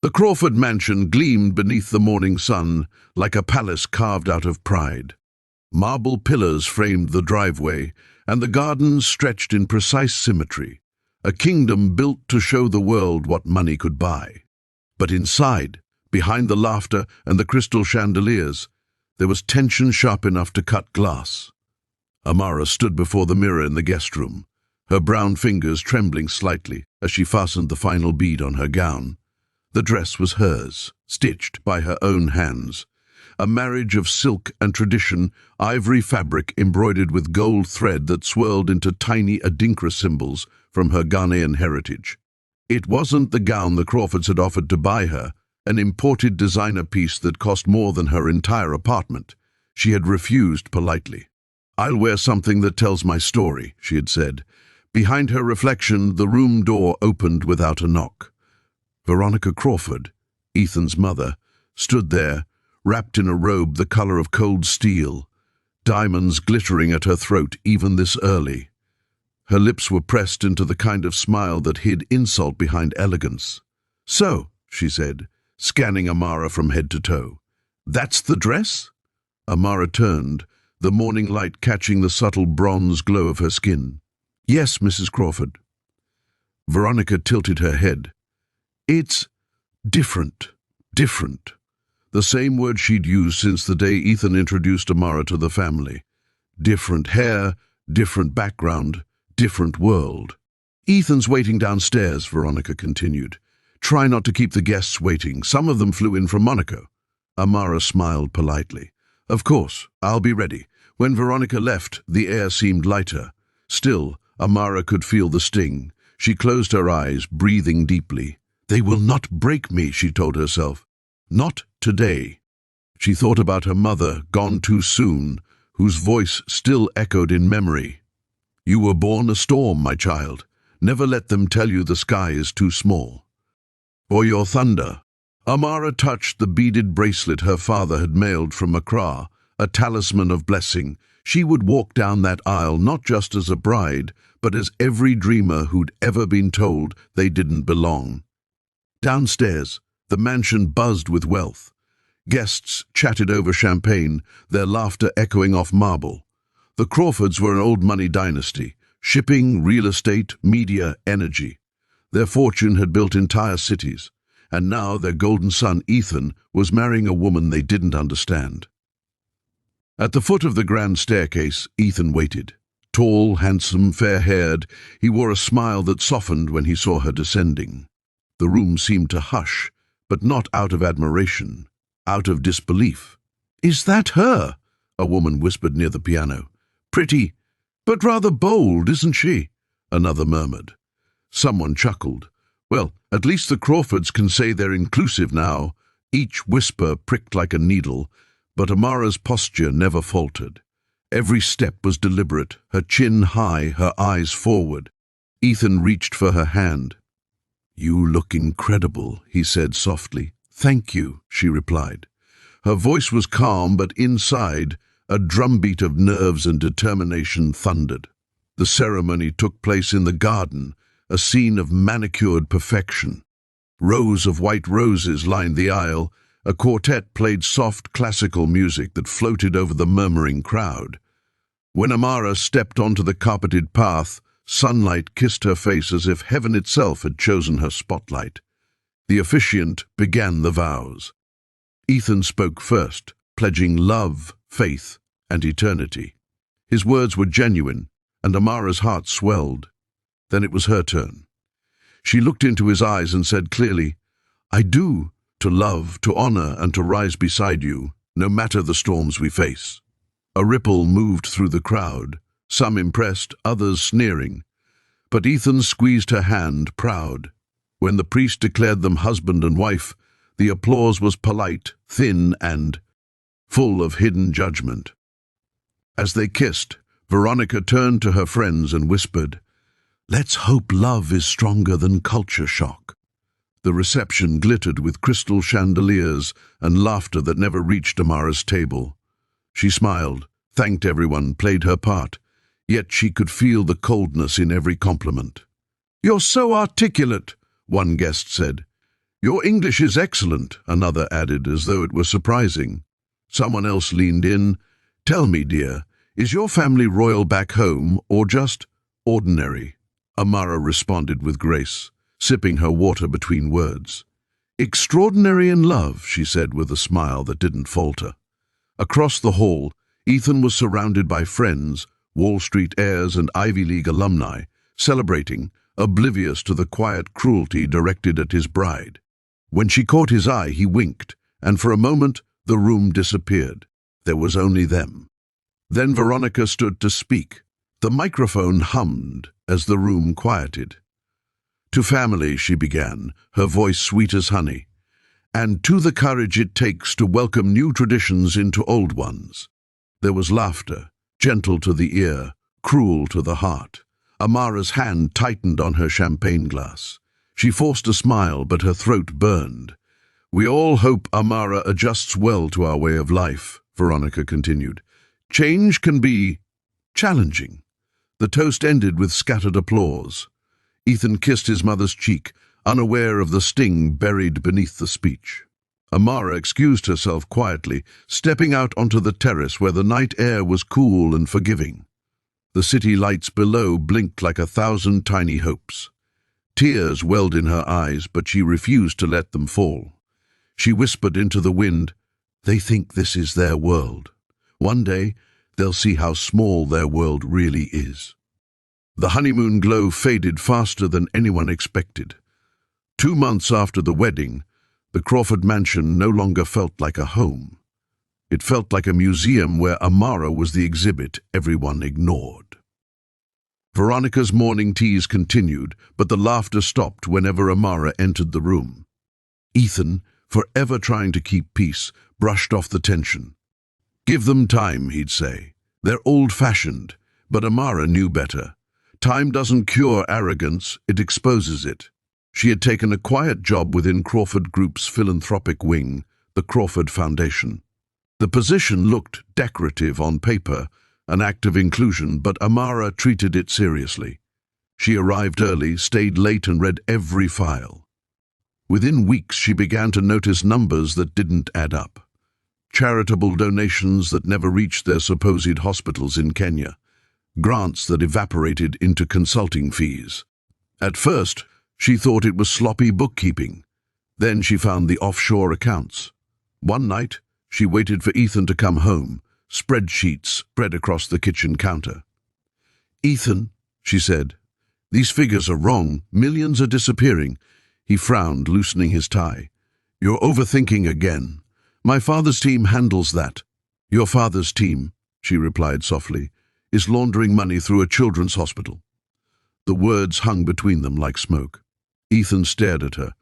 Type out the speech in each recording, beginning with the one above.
The Crawford mansion gleamed beneath the morning sun like a palace carved out of pride. Marble pillars framed the driveway, and the gardens stretched in precise symmetry, a kingdom built to show the world what money could buy. But inside, behind the laughter and the crystal chandeliers, there was tension sharp enough to cut glass. Amara stood before the mirror in the guest room, her brown fingers trembling slightly as she fastened the final bead on her gown. The dress was hers, stitched by her own hands, a marriage of silk and tradition, ivory fabric embroidered with gold thread that swirled into tiny Adinkra symbols from her Ghanaian heritage. It wasn't the gown the Crawfords had offered to buy her, an imported designer piece that cost more than her entire apartment. She had refused politely. "I'll wear something that tells my story," she had said. Behind her reflection, the room door opened without a knock. Veronica Crawford, Ethan's mother, stood there, wrapped in a robe the color of cold steel, diamonds glittering at her throat even this early. Her lips were pressed into the kind of smile that hid insult behind elegance. "So," she said, scanning Amara from head to toe. "That's the dress?" Amara turned, the morning light catching the subtle bronze glow of her skin. "Yes, Mrs. Crawford." Veronica tilted her head. "It's different. The same word she'd used since the day Ethan introduced Amara to the family. Different hair, different background, different world. "Ethan's waiting downstairs," Veronica continued. "Try not to keep the guests waiting. Some of them flew in from Monaco." Amara smiled politely. "Of course, I'll be ready." When Veronica left, the air seemed lighter. Still, Amara could feel the sting. She closed her eyes, breathing deeply. "They will not break me," she told herself. "Not today." She thought about her mother, gone too soon, whose voice still echoed in memory. "You were born a storm, my child. Never let them tell you the sky is too small. Or your thunder." Amara touched the beaded bracelet her father had mailed from Accra, a talisman of blessing. She would walk down that aisle not just as a bride, but as every dreamer who'd ever been told they didn't belong. Downstairs, the mansion buzzed with wealth. Guests chatted over champagne, their laughter echoing off marble. The Crawfords were an old-money dynasty, shipping, real estate, media, energy. Their fortune had built entire cities, and now their golden son, Ethan, was marrying a woman they didn't understand. At the foot of the grand staircase, Ethan waited. Tall, handsome, fair-haired, he wore a smile that softened when he saw her descending. The room seemed to hush, but not out of admiration, out of disbelief. "Is that her?" a woman whispered near the piano. "Pretty, but rather bold, isn't she?" another murmured. Someone chuckled. "Well, at least the Crawfords can say they're inclusive now." Each whisper pricked like a needle, but Amara's posture never faltered. Every step was deliberate, her chin high, her eyes forward. Ethan reached for her hand. "You look incredible," he said softly. "Thank you," she replied. Her voice was calm, but inside, a drumbeat of nerves and determination thundered. The ceremony took place in the garden, a scene of manicured perfection. Rows of white roses lined the aisle. A quartet played soft classical music that floated over the murmuring crowd. When Amara stepped onto the carpeted path, sunlight kissed her face as if heaven itself had chosen her spotlight. The officiant began the vows. Ethan spoke first, pledging love, faith, and eternity. His words were genuine, and Amara's heart swelled. Then it was her turn. She looked into his eyes and said clearly, "I do, to love, to honor, and to rise beside you, no matter the storms we face." A ripple moved through the crowd, some impressed, others sneering. But Ethan squeezed her hand, proud. When the priest declared them husband and wife, the applause was polite, thin, and full of hidden judgment. As they kissed, Veronica turned to her friends and whispered, "Let's hope love is stronger than culture shock." The reception glittered with crystal chandeliers and laughter that never reached Amara's table. She smiled, thanked everyone, played her part, yet she could feel the coldness in every compliment. "You're so articulate," one guest said. "Your English is excellent," another added, as though it were surprising. Someone else leaned in. "Tell me, dear, is your family royal back home or just ordinary?" Amara responded with grace, sipping her water between words. "Extraordinary in love," she said with a smile that didn't falter. Across the hall, Ethan was surrounded by friends, Wall Street heirs and Ivy League alumni, celebrating, oblivious to the quiet cruelty directed at his bride. When she caught his eye, he winked, and for a moment the room disappeared. There was only them. Then Veronica stood to speak. The microphone hummed as the room quieted. "To family," she began, her voice sweet as honey, "and to the courage it takes to welcome new traditions into old ones." There was laughter, gentle to the ear, cruel to the heart. Amara's hand tightened on her champagne glass. She forced a smile, but her throat burned. "We all hope Amara adjusts well to our way of life," Veronica continued. "Change can be challenging." The toast ended with scattered applause. Ethan kissed his mother's cheek, unaware of the sting buried beneath the speech. Amara excused herself quietly, stepping out onto the terrace where the night air was cool and forgiving. The city lights below blinked like 1,000 tiny hopes. Tears welled in her eyes, but she refused to let them fall. She whispered into the wind, "They think this is their world. One day, they'll see how small their world really is." The honeymoon glow faded faster than anyone expected. 2 months after the wedding, the Crawford mansion no longer felt like a home. It felt like a museum where Amara was the exhibit everyone ignored. Veronica's morning teas continued, but the laughter stopped whenever Amara entered the room. Ethan, forever trying to keep peace, brushed off the tension. "Give them time," he'd say. "They're old-fashioned," but Amara knew better. Time doesn't cure arrogance, it exposes it. She had taken a quiet job within Crawford Group's philanthropic wing, the Crawford Foundation. The position looked decorative on paper, an act of inclusion, but Amara treated it seriously. She arrived early, stayed late, and read every file. Within weeks, she began to notice numbers that didn't add up. Charitable donations that never reached their supposed hospitals in Kenya. Grants that evaporated into consulting fees. At first, she thought it was sloppy bookkeeping. Then she found the offshore accounts. One night, she waited for Ethan to come home, spreadsheets spread across the kitchen counter. "Ethan," she said, "these figures are wrong. Millions are disappearing." He frowned, loosening his tie. "You're overthinking again. My father's team handles that." "Your father's team," she replied softly, "is laundering money through a children's hospital." The words hung between them like smoke. Ethan stared at her.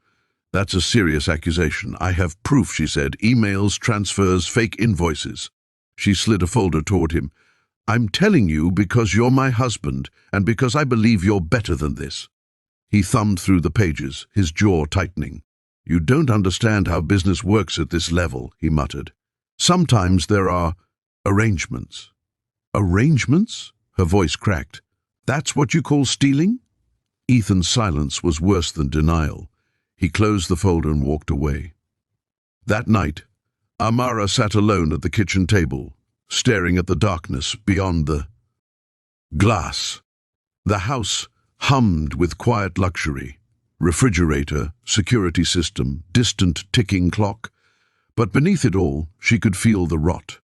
"That's a serious accusation. I have proof," she said. "Emails, transfers, fake invoices." She slid a folder toward him. "I'm telling you because you're my husband and because I believe you're better than this." He thumbed through the pages, his jaw tightening. "You don't understand how business works at this level," he muttered. "Sometimes there are arrangements." "Arrangements?" Her voice cracked. "That's what you call stealing?" Ethan's silence was worse than denial. He closed the folder and walked away. That night, Amara sat alone at the kitchen table, staring at the darkness beyond the glass. The house hummed with quiet luxury. Refrigerator, security system, distant ticking clock. But beneath it all, she could feel the rot.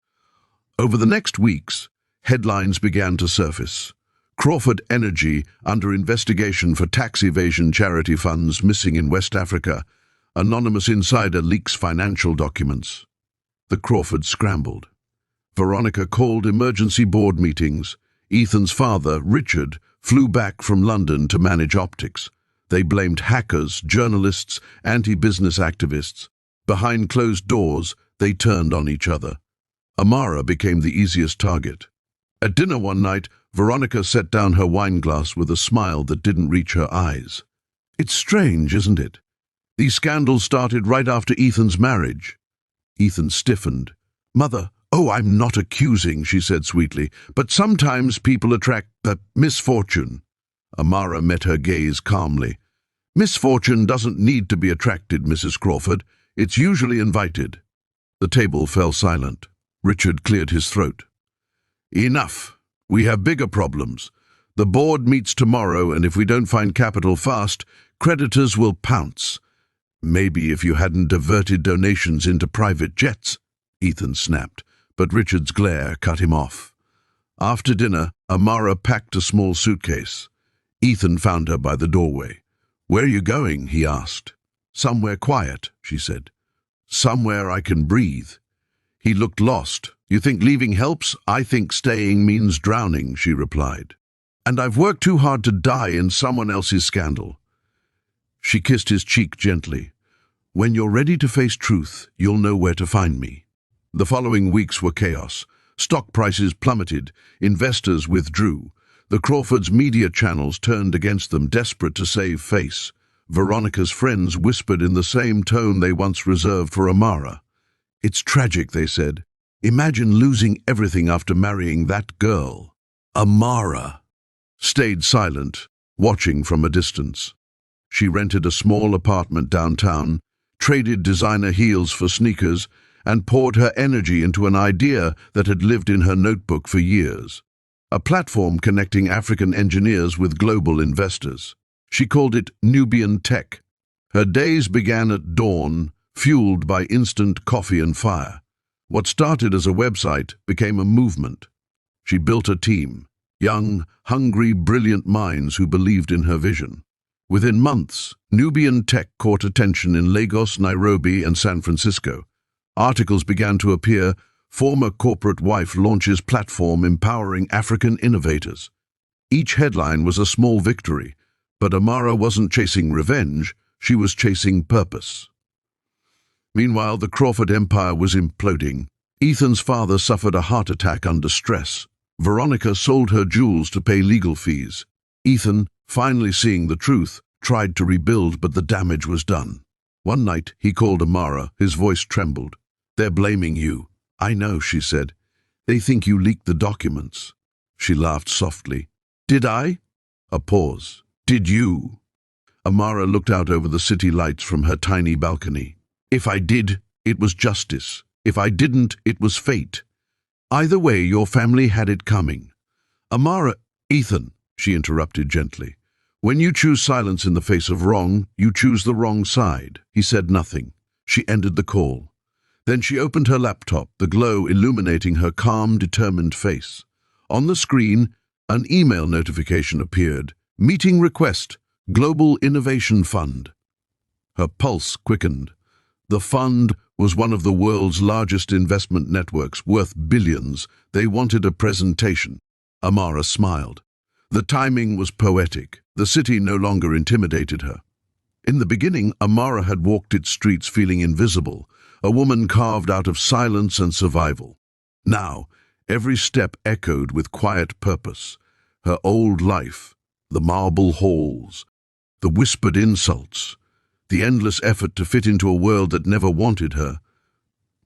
Over the next weeks, headlines began to surface. Crawford Energy under investigation for tax evasion, charity funds missing in West Africa. Anonymous insider leaks financial documents. The Crawfords scrambled. Veronica called emergency board meetings. Ethan's father, Richard, flew back from London to manage optics. They blamed hackers, journalists, anti-business activists. Behind closed doors, they turned on each other. Amara became the easiest target. At dinner one night, Veronica set down her wine glass with a smile that didn't reach her eyes. "It's strange, isn't it? These scandals started right after Ethan's marriage." Ethan stiffened. "Mother, oh, I'm not accusing," she said sweetly, "but sometimes people attract that misfortune." Amara met her gaze calmly. Misfortune doesn't need to be attracted, Mrs. Crawford. It's usually invited. The table fell silent. Richard cleared his throat. Enough. We have bigger problems. The board meets tomorrow, and if we don't find capital fast, creditors will pounce. Maybe if you hadn't diverted donations into private jets, Ethan snapped, but Richard's glare cut him off. After dinner, Amara packed a small suitcase. Ethan found her by the doorway. "Where are you going?" he asked. "Somewhere quiet," she said. "Somewhere I can breathe." He looked lost. "You think leaving helps? I think staying means drowning," she replied. "And I've worked too hard to die in someone else's scandal." She kissed his cheek gently. "When you're ready to face truth, you'll know where to find me." The following weeks were chaos. Stock prices plummeted. Investors withdrew. The Crawfords' media channels turned against them, desperate to save face. Veronica's friends whispered in the same tone they once reserved for Amara. "It's tragic," they said. "Imagine losing everything after marrying that girl." Amara stayed silent, watching from a distance. She rented a small apartment downtown, traded designer heels for sneakers, and poured her energy into an idea that had lived in her notebook for years. A platform connecting African engineers with global investors. She called it Nubian Tech. Her days began at dawn, fueled by instant coffee and fire. What started as a website became a movement. She built a team, young, hungry, brilliant minds who believed in her vision. Within months, Nubian Tech caught attention in Lagos, Nairobi, and San Francisco. Articles began to appear. Former corporate wife launches platform empowering African innovators. Each headline was a small victory, but Amara wasn't chasing revenge, she was chasing purpose. Meanwhile, the Crawford empire was imploding. Ethan's father suffered a heart attack under stress. Veronica sold her jewels to pay legal fees. Ethan, finally seeing the truth, tried to rebuild, but the damage was done. One night, he called Amara, his voice trembled. "They're blaming you." "I know," she said. "They think you leaked the documents." She laughed softly. "Did I?" A pause. "Did you?" Amara looked out over the city lights from her tiny balcony. "If I did, it was justice. If I didn't, it was fate. Either way, your family had it coming." Amara— "Ethan," she interrupted gently. "When you choose silence in the face of wrong, you choose the wrong side." He said nothing. She ended the call. Then she opened her laptop, the glow illuminating her calm, determined face. On the screen, an email notification appeared. "Meeting request, Global Innovation Fund." Her pulse quickened. The fund was one of the world's largest investment networks, worth billions. They wanted a presentation. Amara smiled. The timing was poetic. The city no longer intimidated her. In the beginning, Amara had walked its streets feeling invisible, a woman carved out of silence and survival. Now, every step echoed with quiet purpose. Her old life, the marble halls, the whispered insults, the endless effort to fit into a world that never wanted her,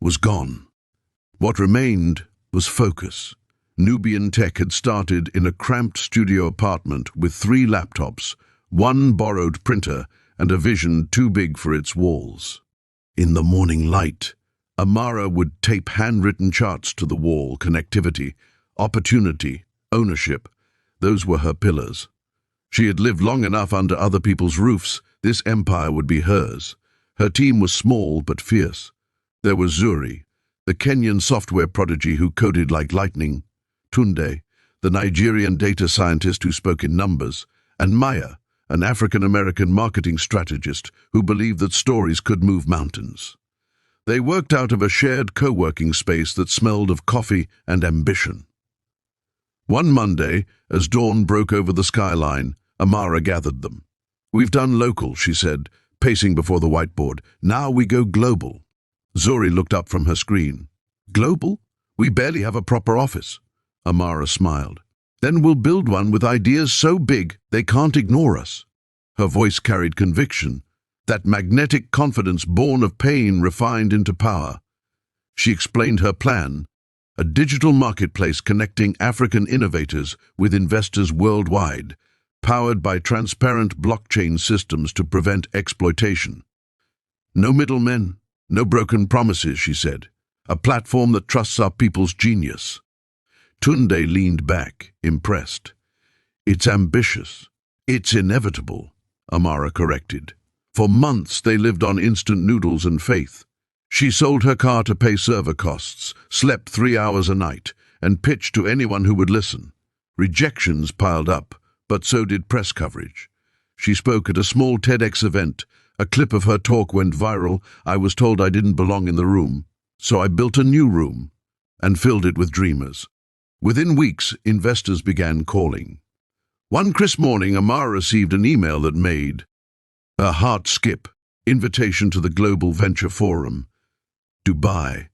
was gone. What remained was focus. Nubian Tech had started in a cramped studio apartment with 3 laptops, 1 borrowed printer, and a vision too big for its walls. In the morning light, Amara would tape handwritten charts to the wall. Connectivity, opportunity, ownership, those were her pillars. She had lived long enough under other people's roofs. This empire would be hers. Her team was small but fierce. There was Zuri, the Kenyan software prodigy who coded like lightning, Tunde, the Nigerian data scientist who spoke in numbers, and Maya, an African-American marketing strategist who believed that stories could move mountains. They worked out of a shared co-working space that smelled of coffee and ambition. One Monday, as dawn broke over the skyline, Amara gathered them. "We've done local," she said, pacing before the whiteboard. "Now we go global." Zuri looked up from her screen. "Global? We barely have a proper office." Amara smiled. "Then we'll build one with ideas so big they can't ignore us." Her voice carried conviction, that magnetic confidence born of pain refined into power. She explained her plan, a digital marketplace connecting African innovators with investors worldwide. powered by transparent blockchain systems to prevent exploitation. No middlemen, no broken promises, she said. A platform that trusts our people's genius. Tunde leaned back, impressed. It's ambitious. It's inevitable, Amara corrected. For months they lived on instant noodles and faith. She sold her car to pay server costs, slept 3 hours a night, and pitched to anyone who would listen. Rejections piled up, but so did press coverage. She spoke at a small TEDx event. A clip of her talk went viral. I was told I didn't belong in the room, so I built a new room and filled it with dreamers. Within weeks, investors began calling. One crisp morning, Amara received an email that made her heart skip. Invitation to the Global Venture Forum. Dubai.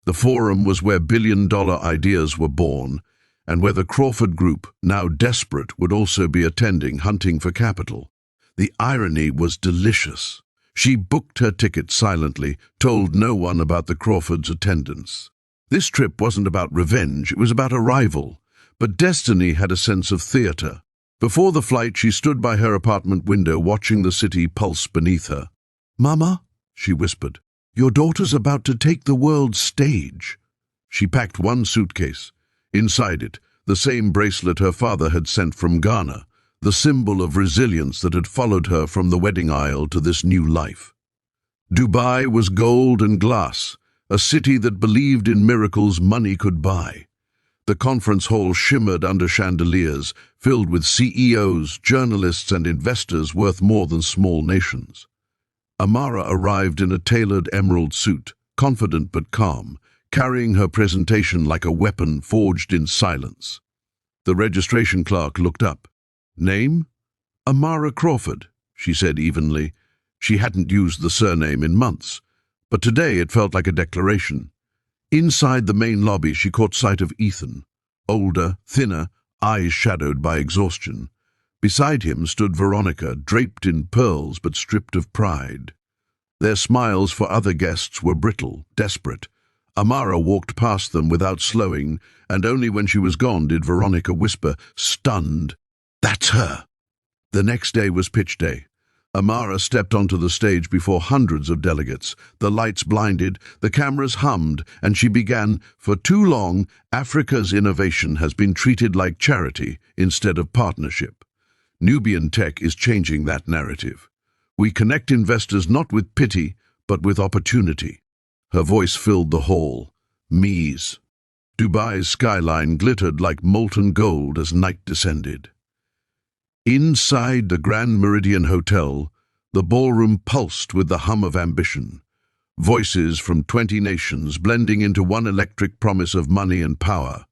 The forum was where billion-dollar ideas were born, and where the Crawford Group, now desperate, would also be attending, hunting for capital. The irony was delicious. She booked her ticket silently, told no one about the Crawfords' attendance. This trip wasn't about revenge, it was about arrival. But destiny had a sense of theater. Before the flight, she stood by her apartment window, watching the city pulse beneath her. "Mama," she whispered, "your daughter's about to take the world stage." She packed one suitcase. Inside it, the same bracelet her father had sent from Ghana, the symbol of resilience that had followed her from the wedding aisle to this new life. Dubai was gold and glass, a city that believed in miracles money could buy. The conference hall shimmered under chandeliers, filled with CEOs, journalists, and investors worth more than small nations. Amara arrived in a tailored emerald suit, confident but calm, carrying her presentation like a weapon forged in silence. The registration clerk looked up. "Name? Amara Crawford," she said evenly. She hadn't used the surname in months, but today it felt like a declaration. Inside the main lobby, she caught sight of Ethan, older, thinner, eyes shadowed by exhaustion. Beside him stood Veronica, draped in pearls but stripped of pride. Their smiles for other guests were brittle, desperate. Amara walked past them without slowing, and only when she was gone did Veronica whisper, stunned, "That's her." The next day was pitch day. Amara stepped onto the stage before hundreds of delegates. The lights blinded, the cameras hummed, and she began, "For too long, Africa's innovation has been treated like charity instead of partnership. Nubian Tech is changing that narrative. We connect investors not with pity, but with opportunity." Her voice filled the hall. Mies. Dubai's skyline glittered like molten gold as night descended. Inside the Grand Meridian Hotel, the ballroom pulsed with the hum of ambition. Voices from 20 nations blending into one electric promise of money and power.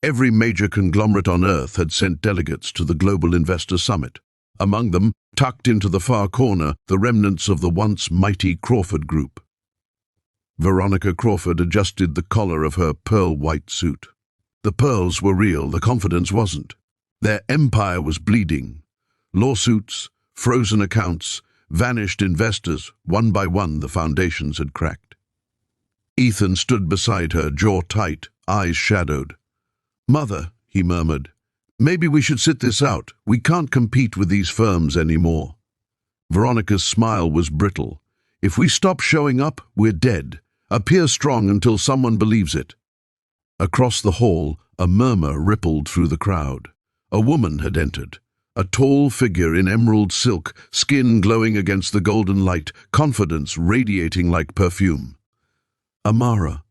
Every major conglomerate on Earth had sent delegates to the Global Investor Summit. Among them, tucked into the far corner, the remnants of the once mighty Crawford Group. Veronica Crawford adjusted the collar of her pearl-white suit. The pearls were real, the confidence wasn't. Their empire was bleeding. Lawsuits, frozen accounts, vanished investors. One by one, the foundations had cracked. Ethan stood beside her, jaw tight, eyes shadowed. "Mother," he murmured, "maybe we should sit this out. We can't compete with these firms anymore." Veronica's smile was brittle. "If we stop showing up, we're dead. Appear strong until someone believes it." Across the hall, a murmur rippled through the crowd. A woman had entered. A tall figure in emerald silk, skin glowing against the golden light, confidence radiating like perfume. "Amara."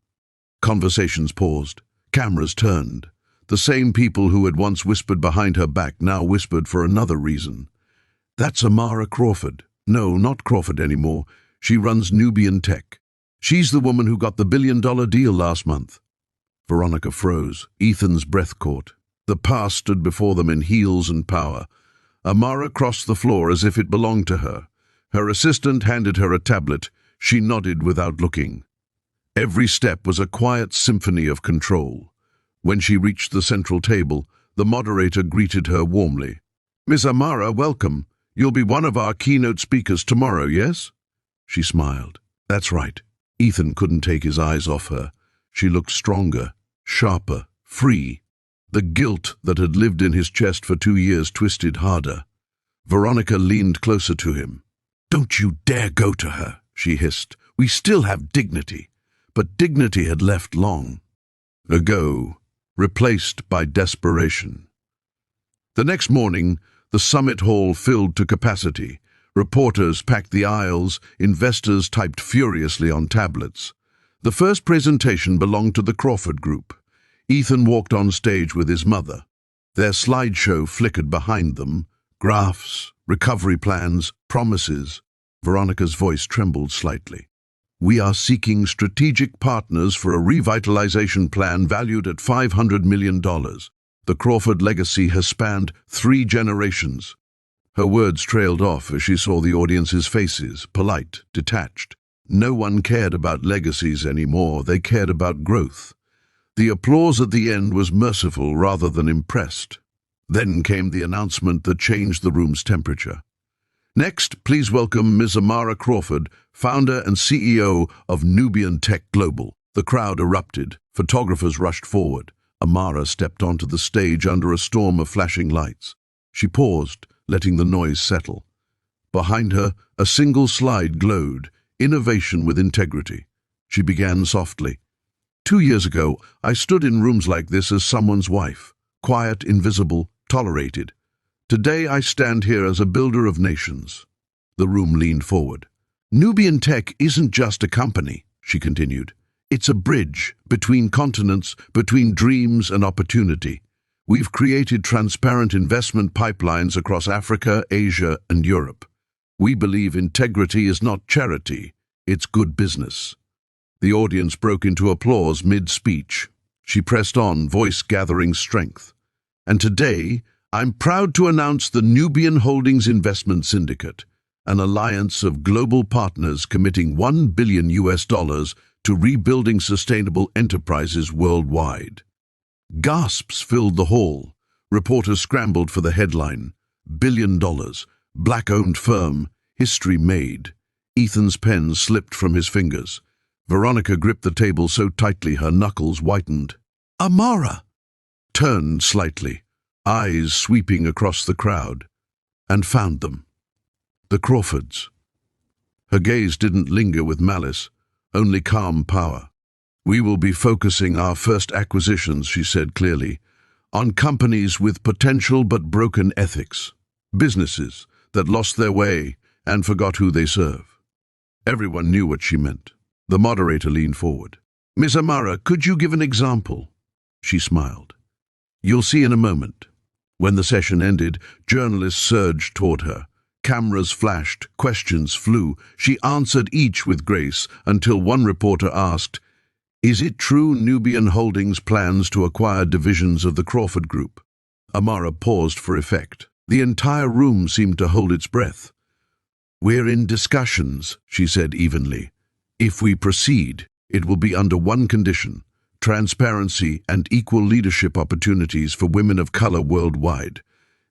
Conversations paused. Cameras turned. The same people who had once whispered behind her back now whispered for another reason. "That's Amara Crawford. No, not Crawford anymore. She runs Nubian Tech. She's the woman who got the billion-dollar deal last month." Veronica froze. Ethan's breath caught. The past stood before them in heels and power. Amara crossed the floor as if it belonged to her. Her assistant handed her a tablet. She nodded without looking. Every step was a quiet symphony of control. When she reached the central table, the moderator greeted her warmly. "Miss Amara, welcome. You'll be one of our keynote speakers tomorrow, yes?" She smiled. "That's right." Ethan couldn't take his eyes off her. She looked stronger, sharper, free. The guilt that had lived in his chest for 2 years twisted harder. Veronica leaned closer to him. "Don't you dare go to her," she hissed. "We still have dignity." But dignity had left long ago, replaced by desperation. The next morning, the summit hall filled to capacity. Reporters packed the aisles, investors typed furiously on tablets. The first presentation belonged to the Crawford Group. Ethan walked on stage with his mother. Their slideshow flickered behind them. Graphs, recovery plans, promises. Veronica's voice trembled slightly. "We are seeking strategic partners for a revitalization plan valued at $500 million. The Crawford legacy has spanned 3 generations. Her words trailed off as she saw the audience's faces, polite, detached. No one cared about legacies anymore, they cared about growth. The applause at the end was merciful rather than impressed. Then came the announcement that changed the room's temperature. "Next, please welcome Ms. Amara Crawford, founder and CEO of Nubian Tech Global." The crowd erupted. Photographers rushed forward. Amara stepped onto the stage under a storm of flashing lights. She paused, letting the noise settle. Behind her, a single slide glowed, innovation with integrity. She began softly. 2 years ago, I stood in rooms like this as someone's wife, quiet, invisible, tolerated. Today I stand here as a builder of nations. The room leaned forward. "Nubian Tech isn't just a company," she continued. "It's a bridge between continents, between dreams and opportunity. We've created transparent investment pipelines across Africa, Asia, and Europe. We believe integrity is not charity, it's good business." The audience broke into applause mid-speech. She pressed on, voice gathering strength. "And today, I'm proud to announce the Nubian Holdings Investment Syndicate, an alliance of global partners committing $1 billion to rebuilding sustainable enterprises worldwide." Gasps filled the hall. Reporters scrambled for the headline. $1 billion, black-owned firm, history made. Ethan's pen slipped from his fingers. Veronica gripped the table so tightly her knuckles whitened. "Amara!" Turned slightly, eyes sweeping across the crowd, and found them. The Crawfords. Her gaze didn't linger with malice, only calm power. "We will be focusing our first acquisitions," she said clearly, "on companies with potential but broken ethics, businesses that lost their way and forgot who they serve." Everyone knew what she meant. The moderator leaned forward. "Ms. Amara, could you give an example?" She smiled. "You'll see in a moment." When the session ended, journalists surged toward her. Cameras flashed, questions flew. She answered each with grace until one reporter asked, "Is it true Nubian Holdings plans to acquire divisions of the Crawford Group?" Amara paused for effect. The entire room seemed to hold its breath. "We're in discussions," she said evenly. "If we proceed, it will be under one condition: transparency and equal leadership opportunities for women of color worldwide.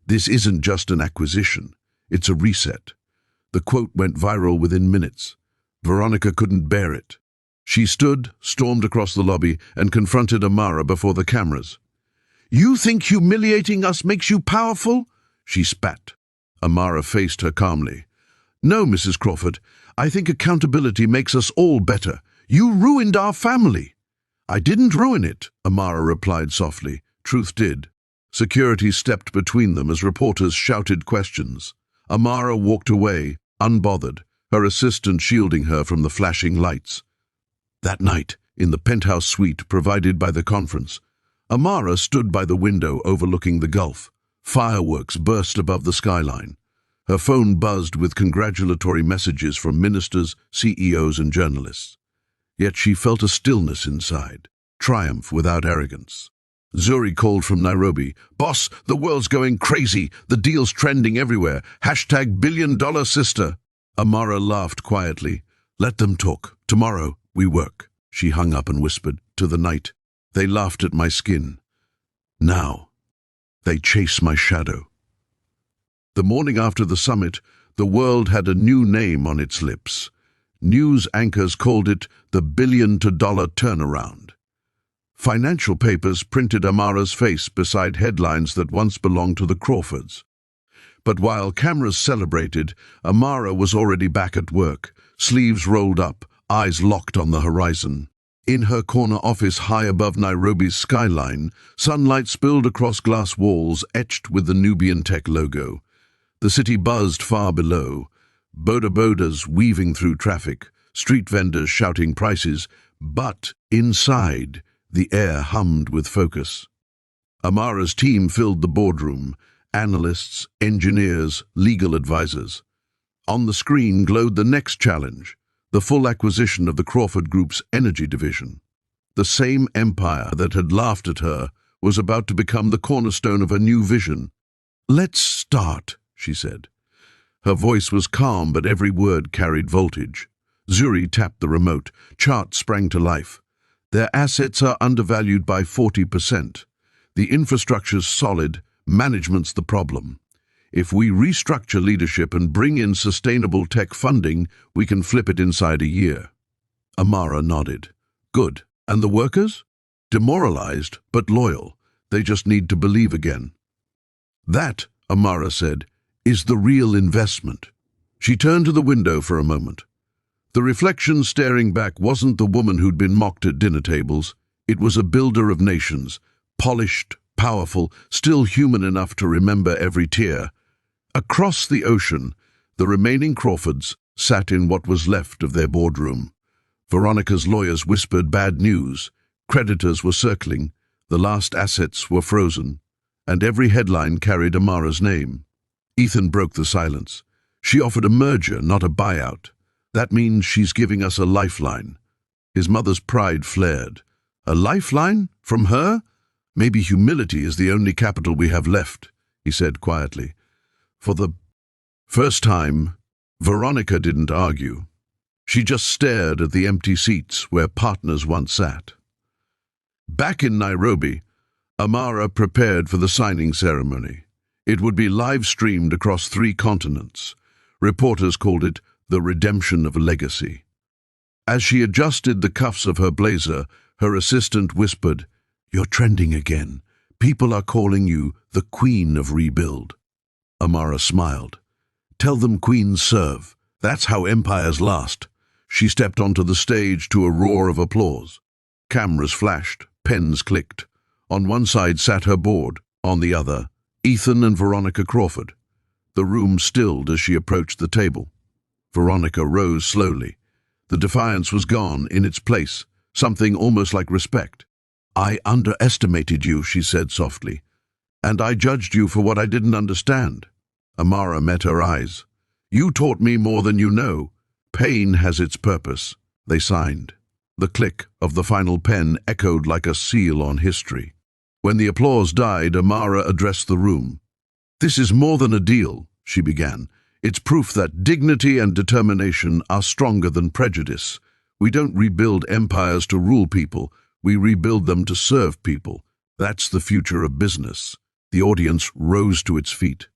This isn't just an acquisition, it's a reset." The quote went viral within minutes. Veronica couldn't bear it. She stood, stormed across the lobby, and confronted Amara before the cameras. "You think humiliating us makes you powerful?" she spat. Amara faced her calmly. "No, Mrs. Crawford, I think accountability makes us all better. You ruined our family." "I didn't ruin it," Amara replied softly. Truth did. Security stepped between them as reporters shouted questions. Amara walked away, unbothered, her assistant shielding her from the flashing lights. That night, in the penthouse suite provided by the conference, Amara stood by the window overlooking the Gulf. Fireworks burst above the skyline. Her phone buzzed with congratulatory messages from ministers, CEOs, and journalists. Yet she felt a stillness inside, triumph without arrogance. Zuri called from Nairobi. "Boss, the world's going crazy. The deal's trending everywhere. # billion-dollar sister." Amara laughed quietly. "Let them talk. Tomorrow, we work." She hung up and whispered, "To the night. They laughed at my skin. Now, they chase my shadow." The morning after the summit, the world had a new name on its lips. News anchors called it the billion-to-dollar turnaround. Financial papers printed Amara's face beside headlines that once belonged to the Crawfords. But while cameras celebrated, Amara was already back at work, sleeves rolled up, eyes locked on the horizon. In her corner office high above Nairobi's skyline, sunlight spilled across glass walls etched with the Nubian Tech logo. The city buzzed far below, boda-bodas weaving through traffic, street vendors shouting prices, but inside, the air hummed with focus. Amara's team filled the boardroom, analysts, engineers, legal advisors. On the screen glowed the next challenge, the full acquisition of the Crawford Group's energy division. The same empire that had laughed at her was about to become the cornerstone of a new vision. "Let's start," she said. Her voice was calm, but every word carried voltage. Zuri tapped the remote. Charts sprang to life. Their assets are undervalued by 40%. The infrastructure's solid, management's the problem. If we restructure leadership and bring in sustainable tech funding, we can flip it inside a year. Amara nodded. Good. And the workers? Demoralized, but loyal. They just need to believe again. That, Amara said, is the real investment. She turned to the window for a moment. The reflection staring back wasn't the woman who'd been mocked at dinner tables. It was a builder of nations, polished, powerful, still human enough to remember every tear. Across the ocean, the remaining Crawfords sat in what was left of their boardroom. Veronica's lawyers whispered bad news. Creditors were circling, the last assets were frozen, and every headline carried Amara's name. Ethan broke the silence. She offered a merger, not a buyout. That means she's giving us a lifeline. His mother's pride flared. A lifeline? From her? Maybe humility is the only capital we have left, he said quietly. For the first time, Veronica didn't argue. She just stared at the empty seats where partners once sat. Back in Nairobi, Amara prepared for the signing ceremony. It would be live-streamed across 3 continents. Reporters called it the redemption of a legacy. As she adjusted the cuffs of her blazer, her assistant whispered, "You're trending again. People are calling you the Queen of Rebuild." Amara smiled. "Tell them queens serve. That's how empires last." She stepped onto the stage to a roar of applause. Cameras flashed, pens clicked. On one side sat her board, on the other, Ethan and Veronica Crawford. The room stilled as she approached the table. Veronica rose slowly. The defiance was gone. In its place, something almost like respect. "I underestimated you," she said softly. "And I judged you for what I didn't understand." Amara met her eyes. "You taught me more than you know. Pain has its purpose." They signed. The click of the final pen echoed like a seal on history. When the applause died, Amara addressed the room. "This is more than a deal," she began. "It's proof that dignity and determination are stronger than prejudice. We don't rebuild empires to rule people. We rebuild them to serve people. That's the future of business." The audience rose to its feet.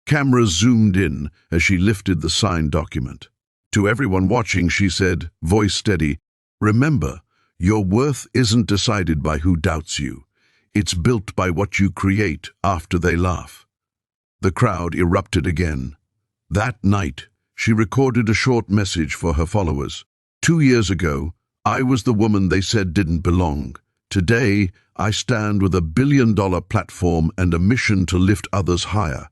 Cameras zoomed in as she lifted the signed document. To everyone watching, she said, voice steady, "Remember, your worth isn't decided by who doubts you. It's built by what you create after they laugh." The crowd erupted again. That night, she recorded a short message for her followers. 2 years ago, I was the woman they said didn't belong. Today, I stand with $1 billion platform and a mission to lift others higher.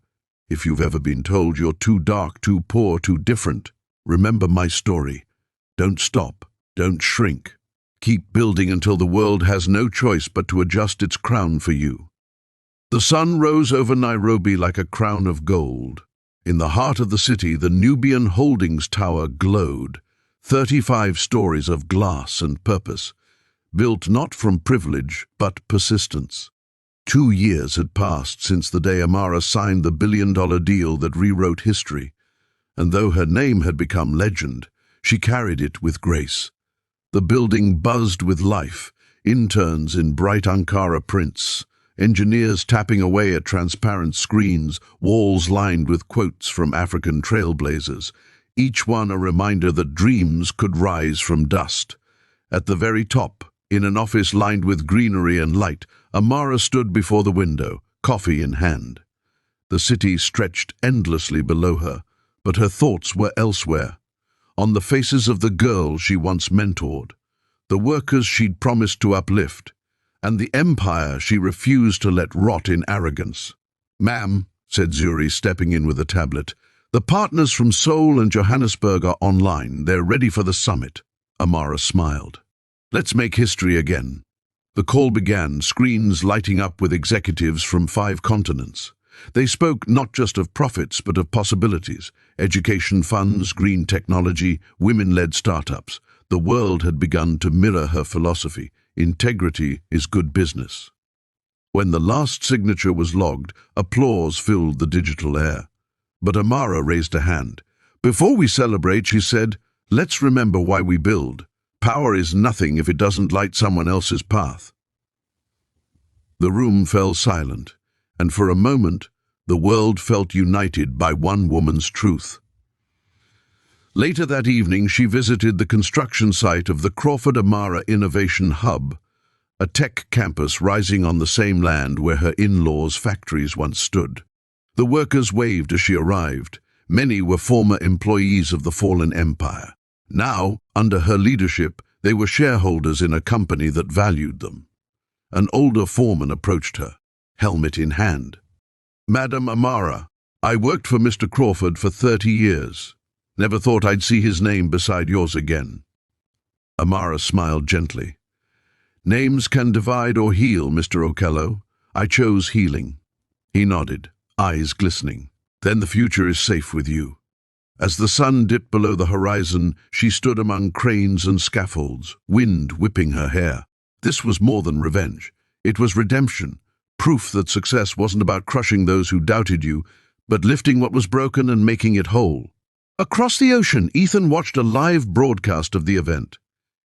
If you've ever been told you're too dark, too poor, too different, remember my story. Don't stop. Don't shrink. Keep building until the world has no choice but to adjust its crown for you. The sun rose over Nairobi like a crown of gold. In the heart of the city, the Nubian Holdings Tower glowed, 35 stories of glass and purpose, built not from privilege but persistence. 2 years had passed since the day Amara signed the billion-dollar deal that rewrote history, and though her name had become legend, she carried it with grace. The building buzzed with life, interns in bright Ankara prints, engineers tapping away at transparent screens, walls lined with quotes from African trailblazers, each one a reminder that dreams could rise from dust. At the very top, In an office lined with greenery and light, Amara stood before the window, coffee in hand. The city stretched endlessly below her, but her thoughts were elsewhere, on the faces of the girls she once mentored, the workers she'd promised to uplift, and the empire she refused to let rot in arrogance. "Ma'am," said Zuri, stepping in with a tablet, "the partners from Seoul and Johannesburg are online. They're ready for the summit." Amara smiled. "Let's make history again." The call began, screens lighting up with executives from 5 continents. They spoke not just of profits, but of possibilities: education funds, green technology, women-led startups. The world had begun to mirror her philosophy: integrity is good business. When the last signature was logged, applause filled the digital air. But Amara raised a hand. "Before we celebrate," she said, "let's remember why we build. Power is nothing if it doesn't light someone else's path." The room fell silent, and for a moment, the world felt united by one woman's truth. Later that evening, she visited the construction site of the Crawford Amara Innovation Hub, a tech campus rising on the same land where her in-laws' factories once stood. The workers waved as she arrived. Many were former employees of the fallen empire. Now, under her leadership, they were shareholders in a company that valued them. An older foreman approached her, helmet in hand. "Madam Amara, I worked for Mr. Crawford for 30 years. Never thought I'd see his name beside yours again." Amara smiled gently. "Names can divide or heal, Mr. Okello. I chose healing." He nodded, eyes glistening. "Then the future is safe with you." As the sun dipped below the horizon, she stood among cranes and scaffolds, wind whipping her hair. This was more than revenge. It was redemption, proof that success wasn't about crushing those who doubted you, but lifting what was broken and making it whole. Across the ocean, Ethan watched a live broadcast of the event.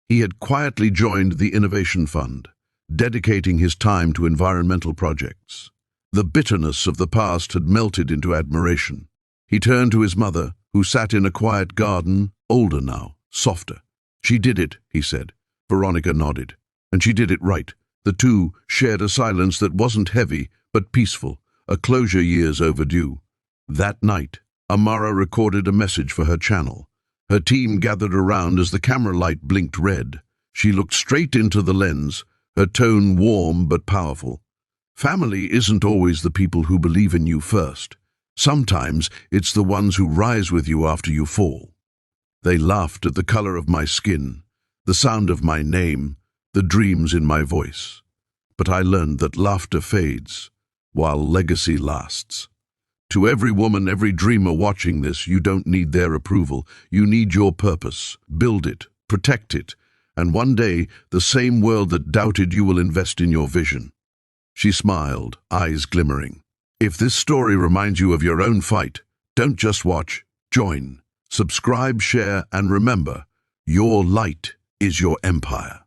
He had quietly joined the Innovation Fund, dedicating his time to environmental projects. The bitterness of the past had melted into admiration. He turned to his mother, who sat in a quiet garden, older now, softer. "She did it," he said. Veronica nodded. "And she did it right." The two shared a silence that wasn't heavy, but peaceful, a closure years overdue. That night, Amara recorded a message for her channel. Her team gathered around as the camera light blinked red. She looked straight into the lens, her tone warm but powerful. "Family isn't always the people who believe in you first. Sometimes it's the ones who rise with you after you fall." They laughed at the color of my skin, the sound of my name, the dreams in my voice. But I learned that laughter fades, while legacy lasts. To every woman, every dreamer watching this, you don't need their approval. You need your purpose. Build it, protect it, and one day the same world that doubted you will invest in your vision. She smiled, eyes glimmering. If this story reminds you of your own fight, don't just watch, join. Subscribe, share, and remember, your light is your empire.